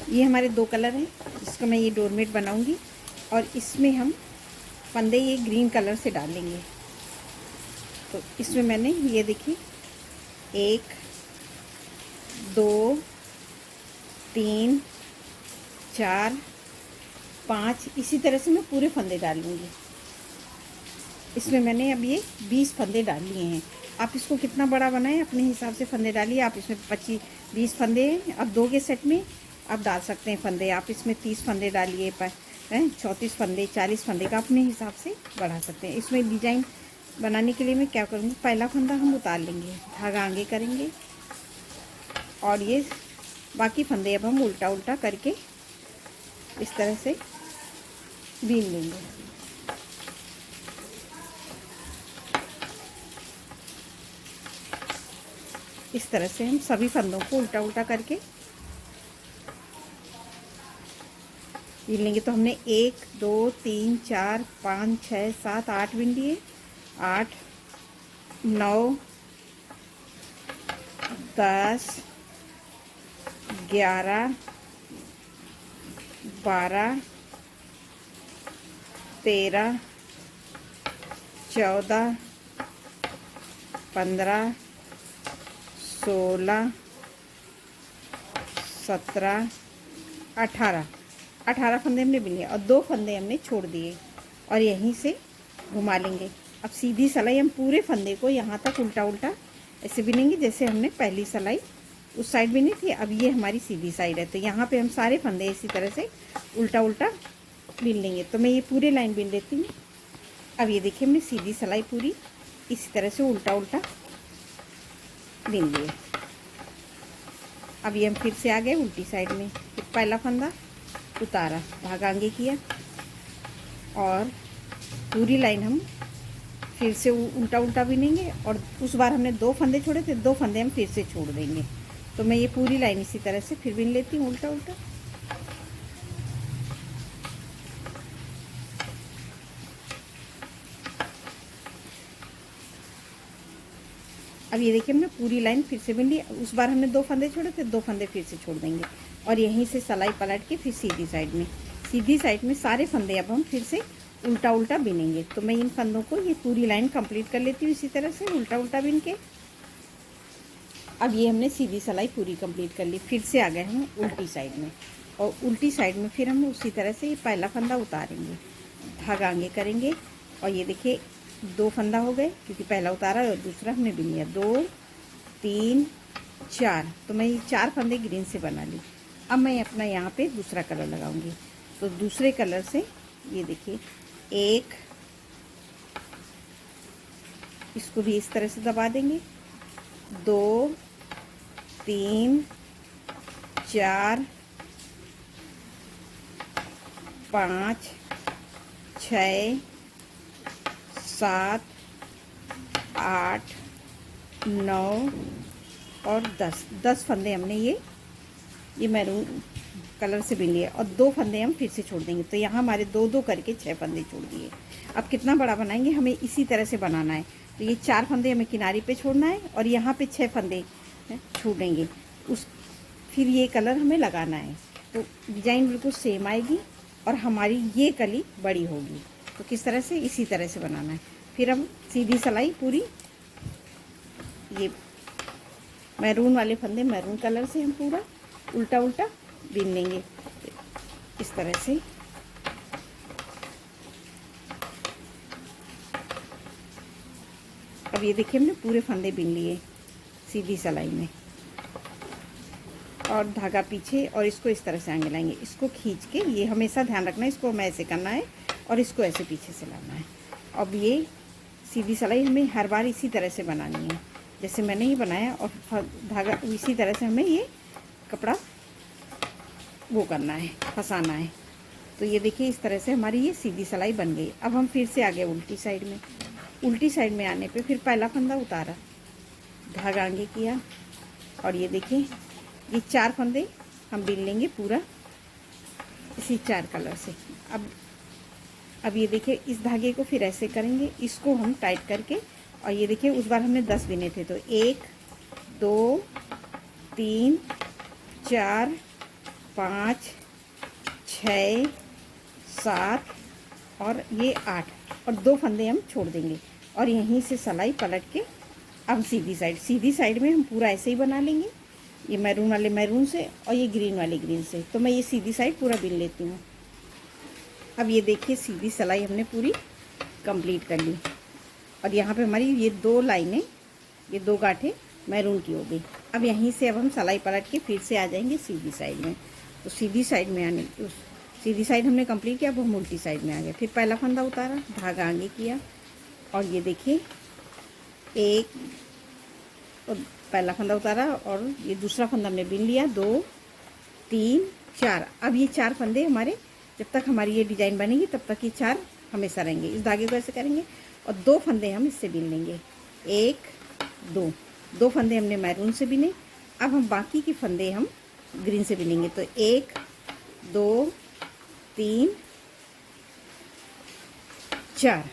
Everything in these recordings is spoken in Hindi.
ये हमारे 2 कलर हैं जिसको मैं ये डोरमेट बनाऊंगी और इसमें हम फंदे ये ग्रीन कलर से डालेंगे। तो इसमें मैंने ये देखिए 1 2 3 4 5 इसी तरह से मैं पूरे फंदे डालूंगी। इसमें मैंने अब ये 20 फंदे डाल लिए हैं। आप इसको कितना बड़ा बनाएं अपने हिसाब से फंदे डालिए। आप इसमें 25-20 फंदे हैं, अब 2 के सेट में आप डाल सकते हैं फंदे। आप इसमें 30 फंदे डालिए, 34 फंदे, 40 फंदे का अपने हिसाब से बढ़ा सकते हैं। इसमें डिजाइन बनाने के लिए मैं क्या करूँगी, पहला फंदा हम उतार लेंगे, धागा आगे करेंगे और ये बाकी फंदे अब हम उल्टा उल्टा करके इस तरह से बीन लेंगे। इस तरह से हम सभी फंदों को उल्टा उल्टा करके बीन लेंगे। तो हमने 1 2 3 4 5 6 7 8 बीन लिए। 8 9 10 11 12 13 14 15 16 17 18 फंदे हमने बिन लिए और 2 फंदे हमने छोड़ दिए और यहीं से घुमा लेंगे। अब सीधी सिलाई हम पूरे फंदे को यहाँ तक उल्टा उल्टा ऐसे बिनेंगे जैसे हमने पहली सिलाई उस साइड बिनी थी। अब ये हमारी सीधी साइड है, तो यहाँ पे हम सारे फंदे इसी तरह से उल्टा उल्टा बिन लेंगे। तो मैं ये पूरे लाइन बिन लेती हूँ। अब ये देखिए हमने सीधी सिलाई पूरी इसी तरह से उल्टा उल्टा बिन लिए। अब ये हम फिर से आ गए उल्टी साइड में। फिर पहला फंदा उतारा, धागा आगे किया और पूरी लाइन हम फिर से उल्टा उल्टा बिनेंगे और उस बार हमने 2 फंदे छोड़े थे, 2 फंदे हम फिर से छोड़ देंगे। तो मैं ये पूरी लाइन इसी तरह से फिर बिन लेती हूँ उल्टा उल्टा। अब ये देखिए हमने पूरी लाइन फिर से बिन ली। उस बार हमने 2 फंदे छोड़े थे, 2 फंदे फिर से छोड़ देंगे और यहीं से सिलाई पलट के फिर सीधी साइड में सारे फंदे अब हम फिर से उल्टा उल्टा बिनेंगे। तो मैं इन फंदों को ये पूरी लाइन कंप्लीट कर लेती हूँ इसी तरह से उल्टा उल्टा बिन के। अब ये हमने सीधी सिलाई पूरी कंप्लीट कर ली। फिर से आ गए हम उल्टी साइड में और उल्टी साइड में फिर हम उसी तरह से ये पहला फंदा उतारेंगे, धागा आगे करेंगे और ये देखिए 2 फंदा हो गए क्योंकि पहला उतारा और दूसरा हमने बिन लिया। 2 3 4, तो मैं ये 4 फंदे ग्रीन से बना ली। अब मैं अपना यहाँ पे दूसरा कलर लगाऊंगी। तो दूसरे कलर से ये देखिए 1, इसको भी इस तरह से दबा देंगे। 2 3 4 5 6 7 8 9 और 10 फंदे हमने ये मैरून कलर से बिन लिए और 2 फंदे हम फिर से छोड़ देंगे। तो यहाँ हमारे 2 करके 6 फंदे छोड़ दिए। अब कितना बड़ा बनाएंगे, हमें इसी तरह से बनाना है। तो ये 4 फंदे हमें किनारे पे छोड़ना है और यहाँ पे 6 फंदे छोड़ेंगे। फिर ये कलर हमें लगाना है तो डिजाइन बिल्कुल सेम आएगी और हमारी ये कली बड़ी होगी। तो किस तरह से, इसी तरह से बनाना है। फिर हम सीधी सिलाई पूरी ये मैरून वाले फंदे मैरून कलर से हम पूरा उल्टा उल्टा बिन लेंगे इस तरह से। अब ये देखिए हमने पूरे फंदे बिन लिए सीधी सिलाई में और धागा पीछे और इसको इस तरह से आगे लाएंगे। इसको खींच के, ये हमेशा ध्यान रखना है, इसको हमें ऐसे करना है और इसको ऐसे पीछे से लाना है। अब ये सीधी सिलाई हमें हर बार इसी तरह से बनानी है जैसे मैंने ये बनाया और धागा इसी तरह से हमें ये कपड़ा वो करना है, फंसाना है। तो ये देखिए इस तरह से हमारी ये सीधी सिलाई बन गई। अब हम फिर से आ गए उल्टी साइड में। उल्टी साइड में आने पे फिर पहला फंदा उतारा, धागा आगे किया और ये देखिए ये 4 फंदे हम बिन लेंगे पूरा इसी 4 कलर से। अब ये देखिए इस धागे को फिर ऐसे करेंगे, इसको हम टाइट करके और ये देखिए उस बार हमने 10 बिने थे। तो 1 2 3 4 5 6 7 और ये 8 और 2 फंदे हम छोड़ देंगे और यहीं से सिलाई पलट के अब सीधी साइड में हम पूरा ऐसे ही बना लेंगे, ये मैरून वाले मैरून से और ये ग्रीन वाले ग्रीन से। तो मैं ये सीधी साइड पूरा बिन लेती हूँ। अब ये देखिए सीधी सिलाई हमने पूरी कंप्लीट कर ली और यहाँ पे हमारी ये 2 लाइनें, ये 2 गांठें मैरून की हो गई। अब यहीं से अब हम सिलाई पलट के फिर से आ जाएंगे सीधी साइड में। तो सीधी साइड में आने सीधी साइड हमने कंप्लीट किया, अब हम उल्टी साइड में आ गए। फिर पहला फंदा उतारा, धागा आगे किया और ये देखिए एक और पहला फंदा उतारा और ये दूसरा फंदा हमने बिन लिया, 2 3 4। अब ये 4 फंदे हमारे जब तक हमारी ये डिज़ाइन बनेगी तब तक ये 4 हमेशा रहेंगे। इस धागे को ऐसे करेंगे और 2 फंदे हम इससे बिन लेंगे, 1 2 फंदे हमने मैरून से बिने। अब हम बाकी के फंदे हम ग्रीन से बिनेंगे। तो 1 2 3 4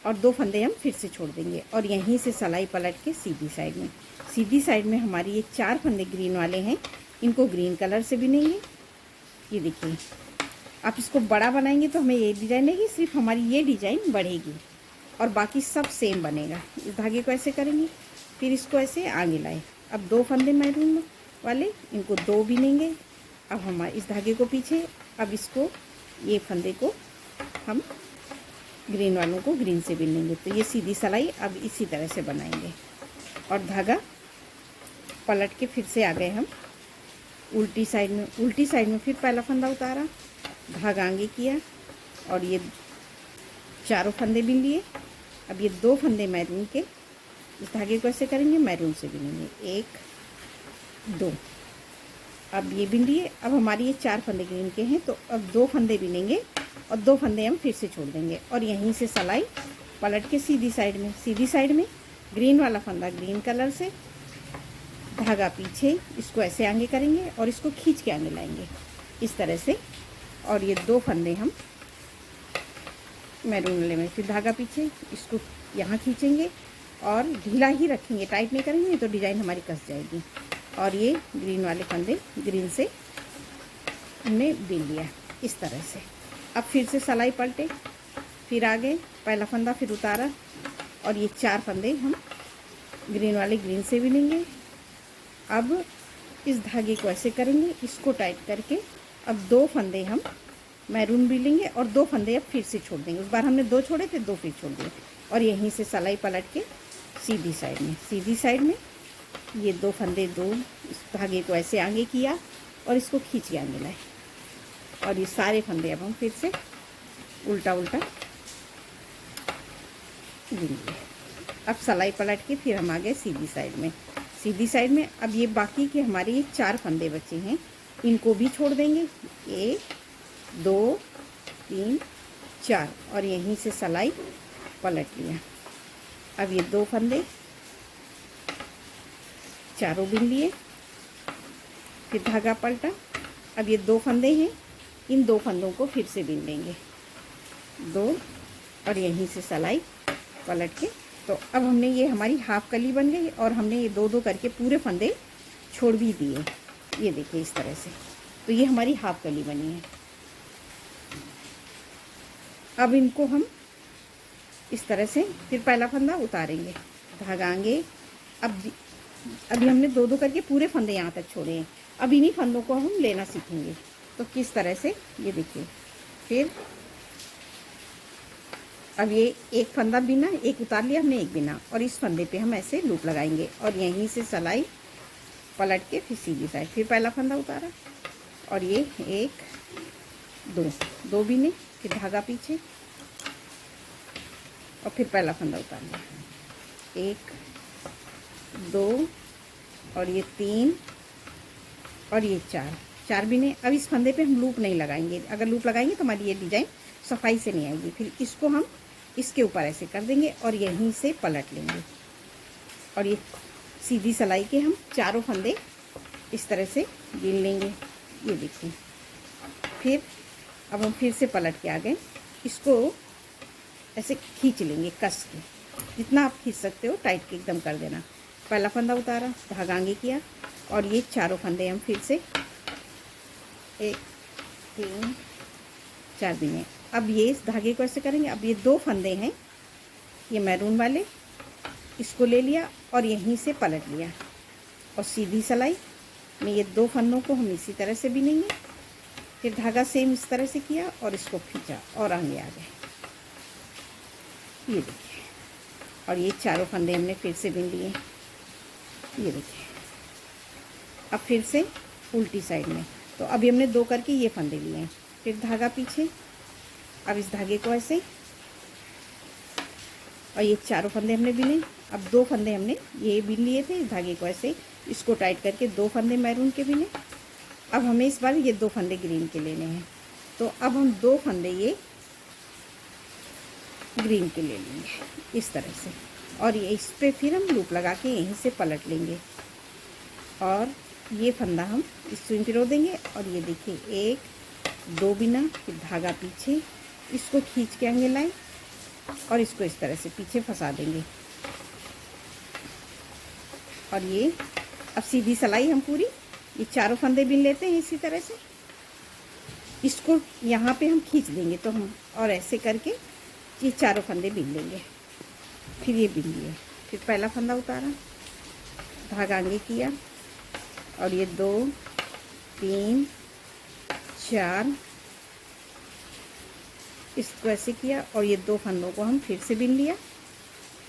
और 2 फंदे हम फिर से छोड़ देंगे और यहीं से सिलाई पलट के सीधी साइड में हमारी ये 4 फंदे ग्रीन वाले हैं, इनको ग्रीन कलर से बिनेंगे। ये देखिए आप इसको बड़ा बनाएंगे तो हमें ये डिज़ाइन रहेगी, सिर्फ हमारी ये डिज़ाइन बढ़ेगी और बाकी सब सेम बनेगा। इस धागे को ऐसे करेंगे, फिर इसको ऐसे आगे लाए। अब 2 फंदे मैरून वाले, इनको 2 बिनेंगे। अब हमारे इस धागे को पीछे, अब इसको ये फंदे को हम ग्रीन वालों को ग्रीन से बिन लेंगे। तो ये सीधी सिलाई अब इसी तरह से बनाएंगे और धागा पलट के फिर से आ गए हम उल्टी साइड में फिर पहला फंदा उतारा, धागा आगे किया और ये 4 फंदे बिन लिए। अब ये 2 फंदे मैरून के, इस धागे को ऐसे करेंगे, मैरून से बिनेंगे, 1 2। अब ये बिन लिए। अब हमारी ये 4 फंदे ग्रीन के हैं तो अब 2 फंदे बिनेंगे और 2 फंदे हम फिर से छोड़ देंगे और यहीं से सिलाई पलट के सीधी साइड में ग्रीन वाला फंदा ग्रीन कलर से, धागा पीछे, इसको ऐसे आगे करेंगे और इसको खींच के आगे लाएंगे इस तरह से। और ये 2 फंदे हम मैरून वाले में, फिर धागा पीछे, इसको यहाँ खींचेंगे और ढीला ही रखेंगे, टाइट नहीं करेंगे तो डिज़ाइन हमारी कस जाएगी। और ये ग्रीन वाले फंदे ग्रीन से हमने बिन लिया इस तरह से। अब फिर से सिलाई पलटे, फिर आगे पहला फंदा फिर उतारा और ये 4 फंदे हम ग्रीन वाले ग्रीन से बिनेंगे। अब इस धागे को ऐसे करेंगे, इसको टाइट करके अब 2 फंदे हम मैरून बिनेंगे और 2 फंदे अब फिर से छोड़ देंगे। उस बार हमने 2 छोड़े थे, 2 फिर छोड़ दिए और यहीं से सिलाई पलट के सीधी साइड में ये 2 फंदे, 2 इस धागे को ऐसे आगे किया और इसको खींच के आगे लाए और ये सारे फंदे अब हम फिर से उल्टा बिनेंगे। अब सिलाई पलट के फिर हम आ गए सीधी साइड में। अब ये बाकी के हमारे ये 4 फंदे बचे हैं, इनको भी छोड़ देंगे, 1 2 3 4 और यहीं से सिलाई पलट लिया। अब ये 2 फंदे चारों बिन लिए, फिर धागा पलटा। अब ये 2 फंदे हैं, इन 2 फंदों को फिर से बिन लेंगे, 2 और यहीं से सिलाई पलट के। तो अब हमने ये हमारी हाफ कली बन गई और हमने ये 2 करके पूरे फंदे छोड़ भी दिए, ये देखिए इस तरह से। तो ये हमारी हाफ कली बनी है। अब इनको हम इस तरह से फिर पहला फंदा उतारेंगे, धागा आगे। अभी हमने 2 करके पूरे फंदे यहाँ तक छोड़े हैं। अब इन्हीं फंदों को हम लेना सीखेंगे। तो किस तरह से, ये देखिए। फिर अब ये एक फंदा बिना, एक उतार लिया हमने, एक बिना और इस फंदे पे हम ऐसे लूप लगाएंगे और यहीं से सिलाई पलट के फिर सीधी साइड, फिर पहला फंदा उतारा और ये 1 2 बिने, फिर धागा पीछे और फिर पहला फंदा उतार लिया, 1 2 और ये 3 और ये 4 बिने। अब इस फंदे पे हम लूप नहीं लगाएंगे, अगर लूप लगाएंगे तो हमारी ये डिज़ाइन सफाई से नहीं आएगी। फिर इसको हम इसके ऊपर ऐसे कर देंगे और यहीं से पलट लेंगे और ये सीधी सिलाई के हम 4 फंदे इस तरह से बिन लेंगे, ये देखिए। फिर अब हम फिर से पलट के आ गए, इसको ऐसे खींच लेंगे कस के, जितना आप खींच सकते हो, टाइट के एकदम कर देना। पहला फंदा उतारा, धागा आगे किया और ये 4 फंदे हम फिर से 1 3 4 बिने। अब ये इस धागे को ऐसे करेंगे। अब ये 2 फंदे हैं, ये मैरून वाले, इसको ले लिया और यहीं से पलट लिया और सीधी सिलाई में ये 2 फंदों को हम इसी तरह से बिनेंगे। फिर धागा सेम इस तरह से किया और इसको खींचा और आगे आ गए, ये देखिए। और ये चारों फंदे हमने फिर से बिन लिए, ये देखिए। अब फिर से उल्टी साइड में, तो अभी हमने 2 करके ये फंदे लिए हैं। फिर धागा पीछे, अब इस धागे को ऐसे, और ये चारों फंदे हमने बिने। अब 2 फंदे हमने ये बिन लिए थे, इस धागे को ऐसे इसको टाइट करके 2 फंदे मैरून के बिने। अब हमें इस बार ये 2 फंदे ग्रीन के लेने हैं, तो अब हम 2 फंदे ये ग्रीन के ले लेंगे इस तरह से, और ये इस पे फिर हम लूप लगा के यहीं से पलट लेंगे और ये फंदा हम इसमें पिरो देंगे। और ये देखिए 1 2 बिना, फिर धागा पीछे, इसको खींच के आगे लाएं और इसको इस तरह से पीछे फंसा देंगे। और ये अब सीधी सिलाई हम पूरी ये चारों फंदे बिन लेते हैं इसी तरह से, इसको यहाँ पे हम खींच देंगे तो हम, और ऐसे करके ये चारों फंदे बिन लेंगे। फिर ये बिन लिए, फिर पहला फंदा उतारा, धागा आगे किया और ये 2 3 4 इसको ऐसे किया और ये 2 फंदों को हम फिर से बिन लिया।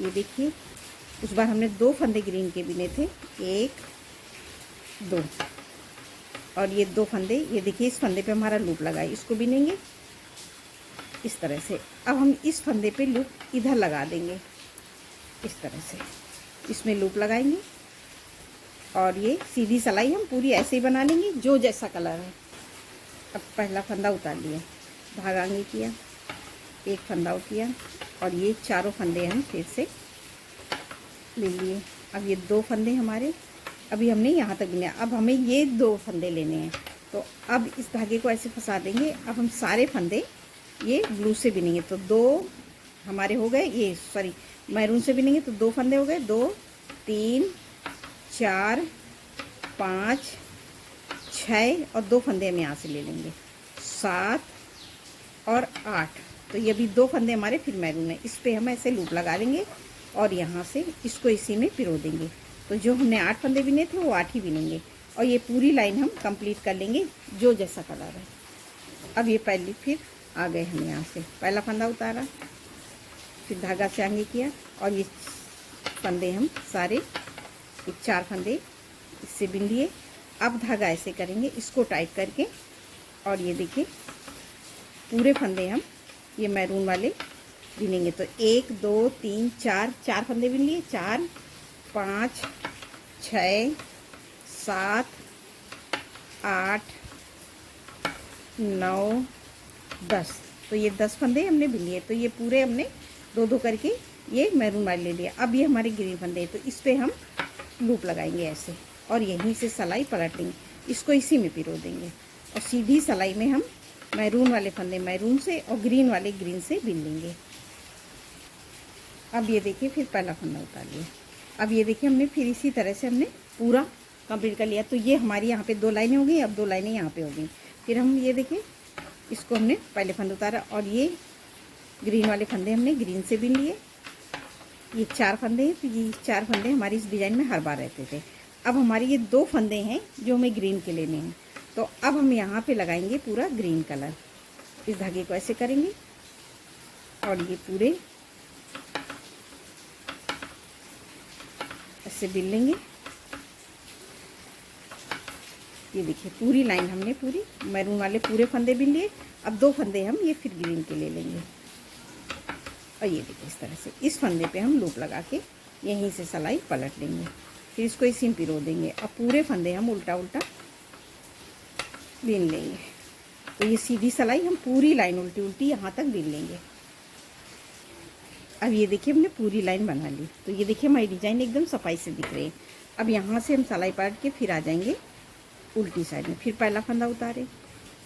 ये देखिए उस बार हमने 2 फंदे ग्रीन के बिने थे, 1 2, और ये 2 फंदे, ये देखिए इस फंदे पे हमारा लूप लगा है, इसको बिनेंगे इस तरह से। अब हम इस फंदे पे लूप इधर लगा देंगे इस तरह से, इसमें लूप लगाएंगे और ये सीधी सिलाई हम पूरी ऐसे ही बना लेंगे जो जैसा कलर है। अब पहला फंदा उतार लिया, धागा आगे किया, 1 फंदा आउट किया और ये चारों फंदे हम फिर से ले लिए। अब ये 2 फंदे हमारे अभी हमने यहाँ तक बिने, अब हमें ये 2 फंदे लेने हैं, तो अब इस धागे को ऐसे फंसा देंगे। अब हम सारे फंदे ये ब्लू से बिनेंगे, तो 2 हमारे हो गए, ये सॉरी मैरून से बिनेंगे तो 2 फंदे हो गए, 2 3 4 5 6 और 2 फंदे हम यहाँ से ले लेंगे, 7 और 8। तो ये भी 2 फंदे हमारे फिर मैरून है, इस पे हम ऐसे लूप लगा लेंगे और यहाँ से इसको इसी में पिरो देंगे। तो जो हमने 8 फंदे बिने थे वो 8 ही बिनेंगे और ये पूरी लाइन हम कंप्लीट कर लेंगे जो जैसा कलर है। अब ये पहली फिर आ गए हम यहाँ से, पहला फंदा उतारा, फिर धागा से आगे किया और ये फंदे हम सारे, ये 4 फंदे इससे बिन लिए। अब धागा ऐसे करेंगे इसको टाइट करके और ये देखिए पूरे फंदे हम ये मैरून वाले बिनेंगे। तो 1 2 3 4 फंदे बिन लिए, 4 5 6 7 8 9 10, तो ये 10 फंदे हमने बिन लिए। तो ये पूरे हमने 2 करके ये मैरून वाले ले लिया। अब ये हमारे ग्रीन फंदे, तो इस पे हम लूप लगाएंगे ऐसे और यहीं से सिलाई पलट लेंगे, इसको इसी में पिरो देंगे और सीधी सिलाई में हम मैरून वाले फंदे मैरून से और ग्रीन वाले ग्रीन से बिन लेंगे। अब ये देखिए फिर पहला फंदा उतार लिया। अब ये देखिए हमने फिर इसी तरह से हमने पूरा कंप्लीट कर लिया। तो ये हमारी यहाँ पे 2 लाइनें हो गई, अब 2 लाइनें यहाँ पे हो गई। फिर हम ये देखिए इसको हमने पहले फंदा उतारा और ये ग्रीन वाले फंदे हमने ग्रीन से बिन लिए। ये 4 फंदे हैं, तो ये 4 फंदे हमारी इस डिज़ाइन में हर बार रहते थे। अब हमारे ये 2 फंदे हैं जो हमें ग्रीन के लेने हैं, तो अब हम यहाँ पे लगाएंगे पूरा ग्रीन कलर। इस धागे को ऐसे करेंगे और ये पूरे ऐसे बिन लेंगे। ये देखिए पूरी लाइन हमने पूरी मैरून वाले पूरे फंदे बिन लिए। अब 2 फंदे हम ये फिर ग्रीन के ले लेंगे और ये देखिए इस तरह से इस फंदे पे हम लूप लगा के यहीं से सिलाई पलट लेंगे, फिर इसको इसी में पिरो देंगे। अब पूरे फंदे हम उल्टा उल्टा बिन लेंगे। तो ये सीधी सिलाई हम पूरी लाइन उल्टी उल्टी यहाँ तक बिन लेंगे। अब ये देखिए हमने पूरी लाइन बना ली। तो ये देखिए हमारी डिज़ाइन एकदम सफाई से दिख रही है। अब यहाँ से हम सिलाई पलट के फिर आ जाएंगे उल्टी साइड में। फिर पहला फंदा उतारे,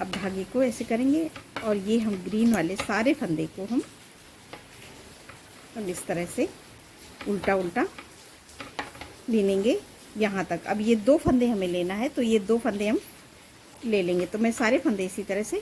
अब धागे को ऐसे करेंगे और ये हम ग्रीन वाले सारे फंदे को हम इस तरह से उल्टा उल्टा बिनेंगे यहाँ तक। अब ये 2 फंदे हमें लेना है, तो ये 2 फंदे हम ले लेंगे। तो मैं सारे फंदे इसी तरह से,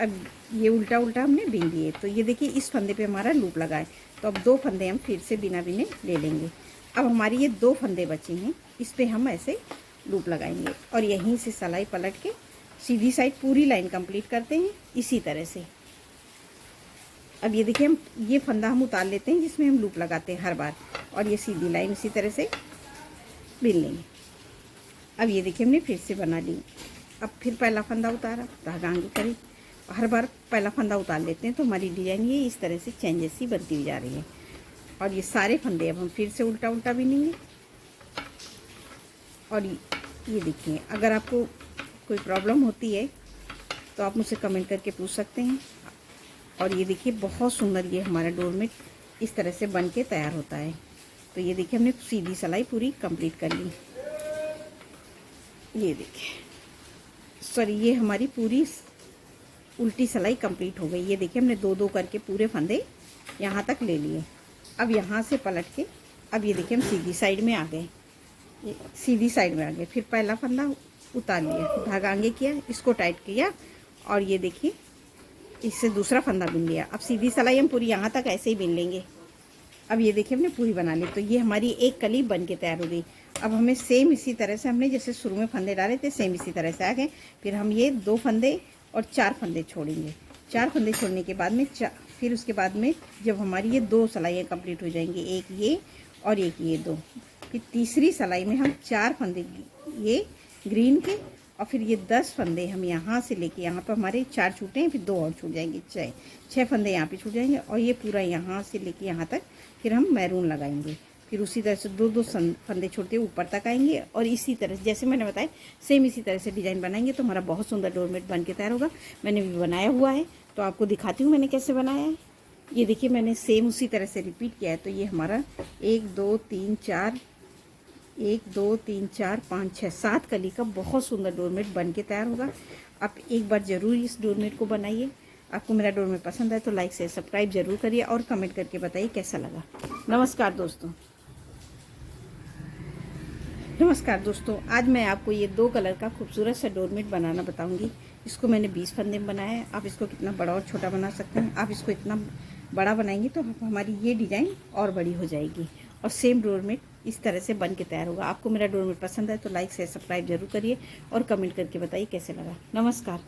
अब ये उल्टा उल्टा हमने बीन दिए। तो ये देखिए इस फंदे पे हमारा लूप लगा है। तो अब 2 फंदे हम फिर से बिना बिने ले लेंगे। अब हमारी ये 2 फंदे बचे हैं, इस पे हम ऐसे लूप लगाएंगे और यहीं से सिलाई पलट के सीधी साइड पूरी लाइन कंप्लीट करते हैं इसी तरह से। अब ये देखिए हम ये फंदा हम उतार लेते हैं जिसमें हम लूप लगाते हैं हर बार, और ये सीधी लाइन इसी तरह से बिन लेंगे। अब ये देखिए हमने फिर से बना ली। अब फिर पहला फंदा उतारा, धागा आगे करी, हर बार पहला फंदा उतार लेते हैं तो हमारी डिज़ाइन ये इस तरह से चेंजेस सी बनती हुई जा रही है। और ये सारे फंदे अब हम फिर से उल्टा उल्टा बिनेंगे। और ये देखिए, अगर आपको कोई प्रॉब्लम होती है तो आप मुझसे कमेंट करके पूछ सकते हैं। और ये देखिए बहुत सुंदर ये हमारा डोरमेट इस तरह से बन के तैयार होता है। तो ये देखिए हमने सीधी सिलाई पूरी कंप्लीट कर ली। ये देखिए, सॉरी, ये हमारी पूरी उल्टी सिलाई कंप्लीट हो गई। ये देखिए हमने 2-2 करके पूरे फंदे यहाँ तक ले लिए। अब यहाँ से पलट के अब ये देखिए हम सीधी साइड में आ गए, सीधी साइड में आ गए। फिर पहला फंदा उतार लिया, धागा आगे किया, इसको टाइट किया और ये देखिए इससे दूसरा फंदा बिन लिया। अब सीधी सिलाई हम पूरी यहाँ तक ऐसे ही बिन लेंगे। अब ये देखिए हमने पूरी बना ली। तो ये हमारी एक कली बन के तैयार हो गई। अब हमें सेम इसी तरह से, हमने जैसे शुरू में फंदे डाले थे सेम इसी तरह से आ गए। फिर हम ये 2 फंदे और 4 फंदे छोड़ेंगे। 4 फंदे छोड़ने के बाद में फिर उसके बाद में जब हमारी ये 2 सिलाइयाँ कंप्लीट हो जाएंगी, एक ये और एक ये 2, फिर तीसरी सिलाई में हम 4 फंदे ये ग्रीन के और फिर ये 10 फंदे हम यहाँ से लेके यहाँ पर हमारे 4 छूटे हैं, फिर 2 और छूट जाएंगे, 6 फंदे यहाँ पे छूट जाएंगे। और ये पूरा यहाँ से लेके यहाँ तक फिर हम मैरून लगाएंगे। फिर उसी तरह से 2-2 फंदे छोड़ते ऊपर तक आएंगे और इसी तरह से जैसे मैंने बताया सेम इसी तरह से डिज़ाइन बनाएंगे तो हमारा बहुत सुंदर डोरमेट बन के तैयार होगा। मैंने भी बनाया हुआ है तो आपको दिखाती हूँ मैंने कैसे बनाया है। ये देखिए मैंने सेम उसी तरह से रिपीट किया है। तो ये हमारा 1 2 3 4 1 2 3 4 5 6 7 कली का बहुत सुंदर डोरमेट बन के तैयार होगा। आप एक बार ज़रूर इस डोरमेट को बनाइए। आपको मेरा डोरमेट पसंद आए तो लाइक से सब्सक्राइब जरूर करिए और कमेंट करके बताइए कैसा लगा। नमस्कार दोस्तों, आज मैं आपको ये 2 कलर का खूबसूरत सा डोरमेट बनाना बताऊंगी। इसको मैंने 20 फंदे में बनाया है। आप इसको कितना बड़ा और छोटा बना सकते हैं। आप इसको इतना बड़ा बनाएंगे तो हमारी ये डिज़ाइन और बड़ी हो जाएगी और सेम डोरमेट इस तरह से बन के तैयार होगा। आपको मेरा डोरमेट पसंद है तो लाइक से सब्सक्राइब जरूर करिए और कमेंट करके बताइए कैसे लगा। नमस्कार।